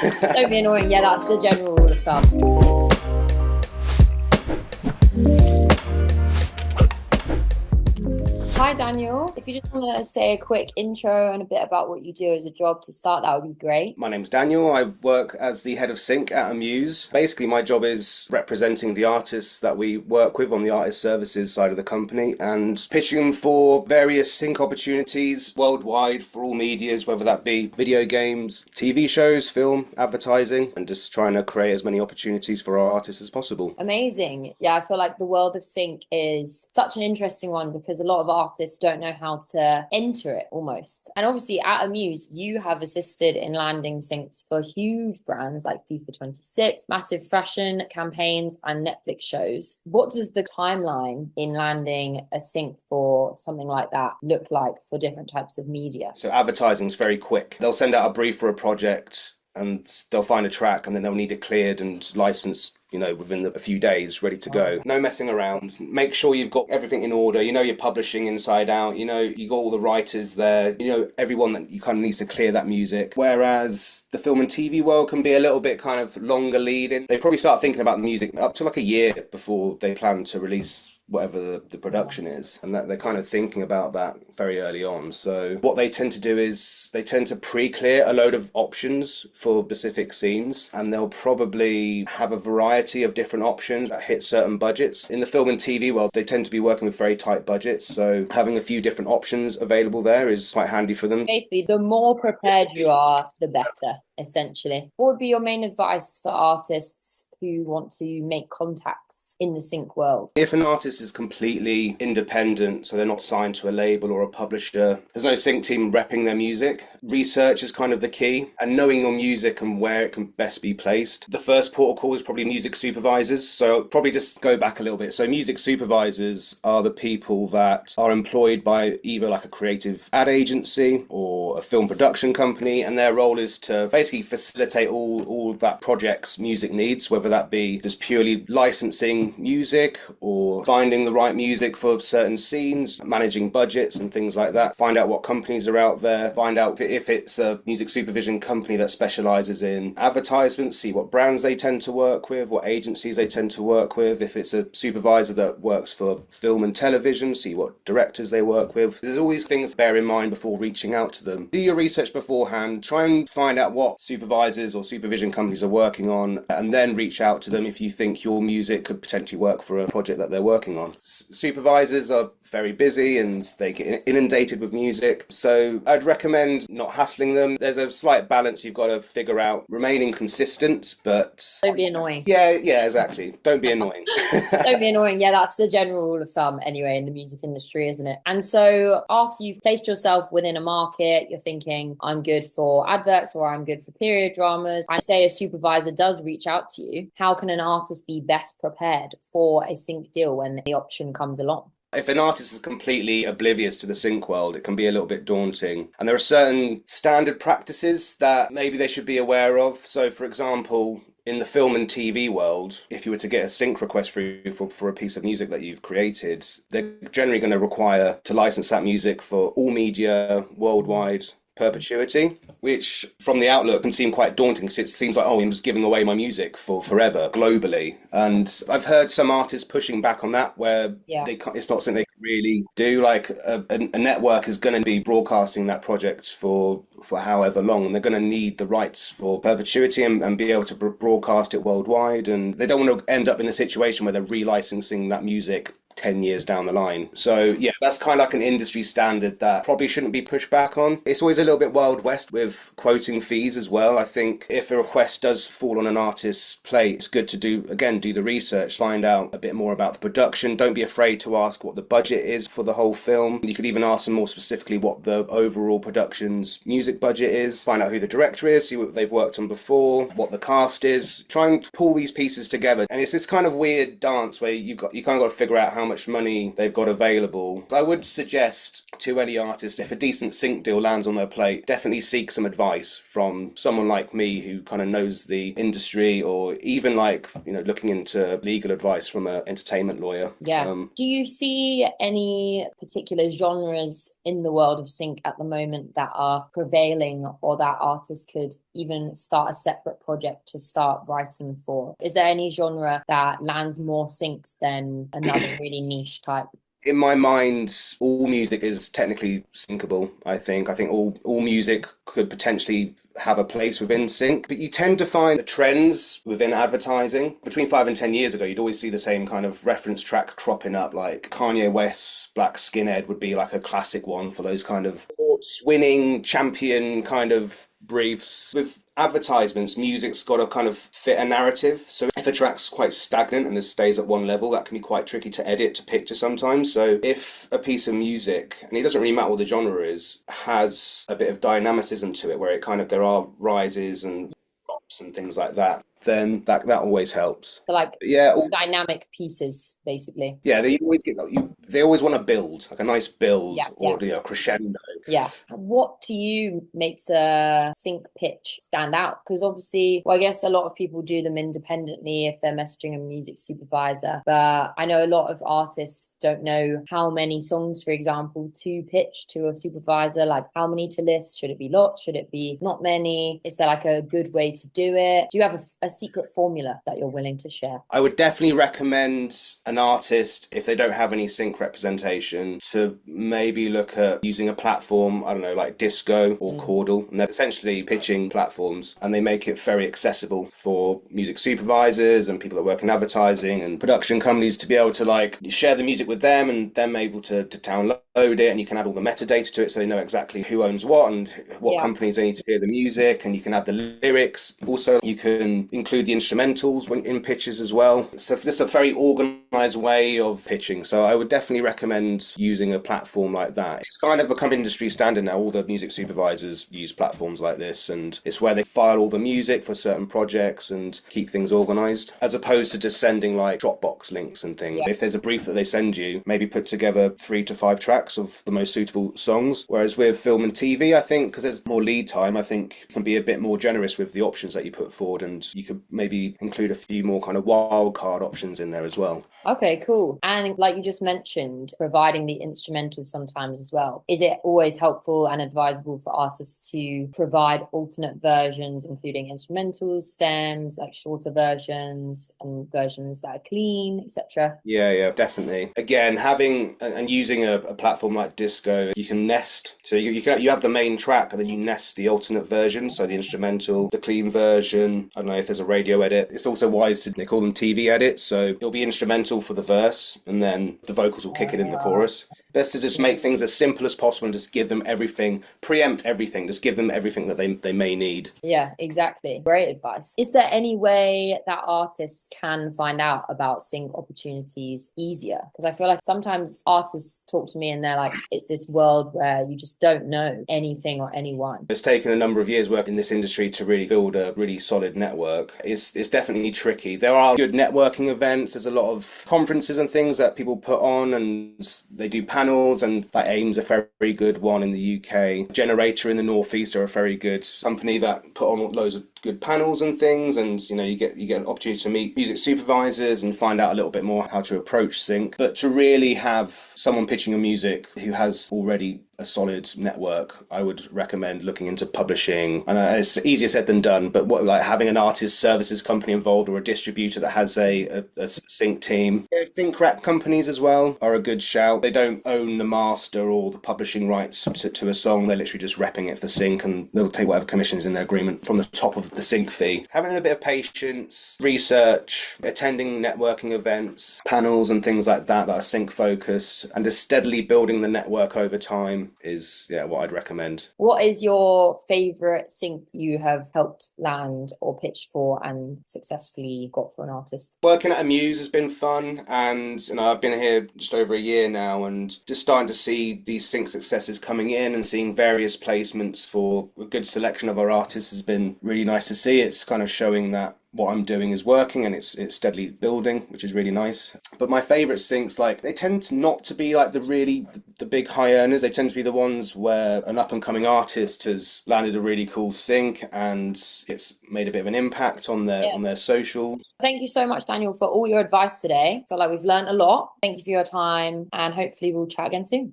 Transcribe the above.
Don't be annoying. Yeah, that's the general rule of thumb. Hi, Daniel. If you just want to say a quick intro and a bit about what you do as a job to start, that would be great. My name's Daniel. I work as the head of sync at Amuse. Basically, my job is representing the artists that we work with on the artist services side of the company and pitching them for various sync opportunities worldwide for all medias, whether that be video games, TV shows, film, advertising, and just trying to create as many opportunities for our artists as possible. Amazing. Yeah, I feel like the world of sync is such an interesting one because a lot of artists don't know how to enter it almost. And obviously at Amuse, you have assisted in landing syncs for huge brands like FIFA 26, massive fashion campaigns, and Netflix shows. What does the timeline in landing a sync for something like that look like for different types of media? So advertising's very quick. They'll send out a brief for a project and they'll find a track and then they'll need it cleared and licensed, within a few days, ready to go. No messing around. Make sure you've got everything in order. You're publishing inside out. You got all the writers there. Everyone that you kind of needs to clear that music. Whereas the film and TV world can be a little bit kind of longer leading. They probably start thinking about the music up to like a year before they plan to release whatever the production is, and that they're kind of thinking about that very early on. So what they tend to do is they tend to pre-clear a load of options for specific scenes, and they'll probably have a variety of different options that hit certain budgets. In the film and TV world, they tend to be working with very tight budgets, so having a few different options available there is quite handy for them. Basically, the more prepared you are, the better, essentially. What would be your main advice for artists who want to make contacts in the sync world? If an artist is completely independent, so they're not signed to a label or a publisher, there's no sync team repping their music, research is kind of the key, and knowing your music and where it can best be placed. The first port of call is probably music supervisors, so probably just go back a little bit. So music supervisors are the people that are employed by either like a creative ad agency or a film production company, and their role is to basically facilitate all of that project's music needs, whether that be just purely licensing music or finding the right music for certain scenes, managing budgets and things like that. Find out what companies are out there, find out if it's a music supervision company that specializes in advertisements, see what brands they tend to work with, what agencies they tend to work with. If it's a supervisor that works for film and television, see what directors they work with. There's always things to bear in mind before reaching out to them. Do your research beforehand, try and find out what supervisors or supervision companies are working on, and then reach out to them if you think your music could potentially work for a project that they're working on. Supervisors are very busy and they get inundated with music, so I'd recommend not hassling them. There's a slight balance you've got to figure out, remaining consistent, but Don't be annoying. Yeah, exactly. Don't be annoying. Don't be annoying. Yeah, that's the general rule of thumb anyway in the music industry, isn't it? And so after you've placed yourself within a market, you're thinking, I'm good for adverts or I'm good for period dramas, and say a supervisor does reach out to you, how can an artist be best prepared for a sync deal when the option comes along? If an artist is completely oblivious to the sync world, it can be a little bit daunting. And there are certain standard practices that maybe they should be aware of. So, for example, in the film and TV world, if you were to get a sync request for a piece of music that you've created, they're generally going to require to license that music for all media worldwide perpetuity, which from the outlook can seem quite daunting because it seems like, I'm just giving away my music for forever globally. And I've heard some artists pushing back on that where it's not something they can really do. Like a network is going to be broadcasting that project for however long, and they're going to need the rights for perpetuity and be able to broadcast it worldwide, and they don't want to end up in a situation where they're relicensing that music 10 years down the line. So yeah, that's kind of like an industry standard that probably shouldn't be pushed back on. It's always a little bit Wild West with quoting fees as well. I think if a request does fall on an artist's plate, it's good to do the research, find out a bit more about the production. Don't be afraid to ask what the budget is for the whole film. You could even ask them more specifically what the overall production's music budget is, find out who the director is, see what they've worked on before, what the cast is. Try and pull these pieces together. And it's this kind of weird dance where you kind of got to figure out how how much money they've got available. I would suggest to any artist, if a decent sync deal lands on their plate, definitely seek some advice from someone like me who kind of knows the industry, or even like, looking into legal advice from an entertainment lawyer. Yeah. Do you see any particular genres in the world of sync at the moment that are prevailing, or that artists could even start a separate project to start writing for? Is there any genre that lands more syncs than another really niche type? In my mind, all music is technically syncable, I think. I think all music could potentially have a place within sync, but you tend to find the trends within advertising. Between 5 and 10 years ago, you'd always see the same kind of reference track cropping up, like Kanye West's Black Skinhead would be like a classic one for those kind of sports winning champion kind of briefs. With advertisements, music's got to kind of fit a narrative. So if a track's quite stagnant and it stays at one level, that can be quite tricky to edit, to picture sometimes. So if a piece of music, and it doesn't really matter what the genre is, has a bit of dynamicism to it, where it kind of, there are rises and drops and things like that, then that always helps. So like, yeah, dynamic pieces, basically. Yeah, they always want to build, like a nice build, or crescendo. Yeah. What to you makes a sync pitch stand out? Because obviously, well, I guess a lot of people do them independently if they're messaging a music supervisor. But I know a lot of artists don't know how many songs, for example, to pitch to a supervisor, like how many to list. Should it be lots? Should it be not many? Is there like a good way to do it? Do you have a secret formula that you're willing to share? I would definitely recommend an artist, if they don't have any sync representation, to maybe look at using a platform, I don't know, like Disco or Chordal. And they're essentially pitching platforms, and they make it very accessible for music supervisors and people that work in advertising and production companies to be able to like share the music with them, and them able to download it, and you can add all the metadata to it so they know exactly who owns what and what companies they need to hear the music, and you can add the lyrics. Also, you can include the instrumentals in pitches as well. So this is a very organized way of pitching. So I would definitely recommend using a platform like that. It's kind of become industry standard now. All the music supervisors use platforms like this, and it's where they file all the music for certain projects and keep things organized, as opposed to just sending like Dropbox links and things. If there's a brief that they send you, maybe put together 3 to 5 tracks of the most suitable songs. Whereas with film and TV, I think, because there's more lead time, I think you can be a bit more generous with the options that you put forward, and you could maybe include a few more kind of wild card options in there as well. Okay, cool. And like you just mentioned, providing the instrumental sometimes as well. Is it always helpful and advisable for artists to provide alternate versions, including instrumentals, stems, like shorter versions and versions that are clean, etc.? Yeah, definitely. Again, having and using a platform like Disco, you can nest. So you have the main track, and then you nest the alternate version. So the instrumental, the clean version. I don't know if there's a radio edit. It's also wise to, they call them TV edits. So it'll be instrumental for the verse, and then the vocals will kick it in the chorus. Best to just make things as simple as possible and just give them everything, preempt everything, just give them everything that they may need. Yeah, exactly. Great advice. Is there any way that artists can find out about sync opportunities easier? Because I feel like sometimes artists talk to me and they're like, it's this world where you just don't know anything or anyone. It's taken a number of years working in this industry to really build a really solid network. It's definitely tricky. There are good networking events. There's a lot of conferences and things that people put on, and they do panels, and like AIM's a very good one in the UK. Generator in the Northeast are a very good company that put on loads of good panels and things, and you get an opportunity to meet music supervisors and find out a little bit more how to approach sync. But to really have someone pitching your music who has already a solid network, I would recommend looking into publishing. And it's easier said than done, but like having an artist services company involved, or a distributor that has a sync team. Sync rep companies as well are a good shout. They don't own the master or the publishing rights to a song. They're literally just repping it for sync, and they'll take whatever commissions in their agreement from the top of the sync fee. Having a bit of patience, research, attending networking events, panels and things like that are sync focused, and just steadily building the network over time is what I'd recommend. What is your favorite sync you have helped land or pitch for and successfully got for an artist? Working at Amuse has been fun, and I've been here just over a year now, and just starting to see these sync successes coming in and seeing various placements for a good selection of our artists has been really nice to see. It's kind of showing that what I'm doing is working and it's steadily building, which is really nice. But my favorite syncs, like, they tend to not to be like the big high earners. They tend to be the ones where an up and coming artist has landed a really cool sync and it's made a bit of an impact Yeah. on their socials. Thank you so much, Daniel, for all your advice today. I feel like we've learned a lot. Thank you for your time, and hopefully we'll chat again soon.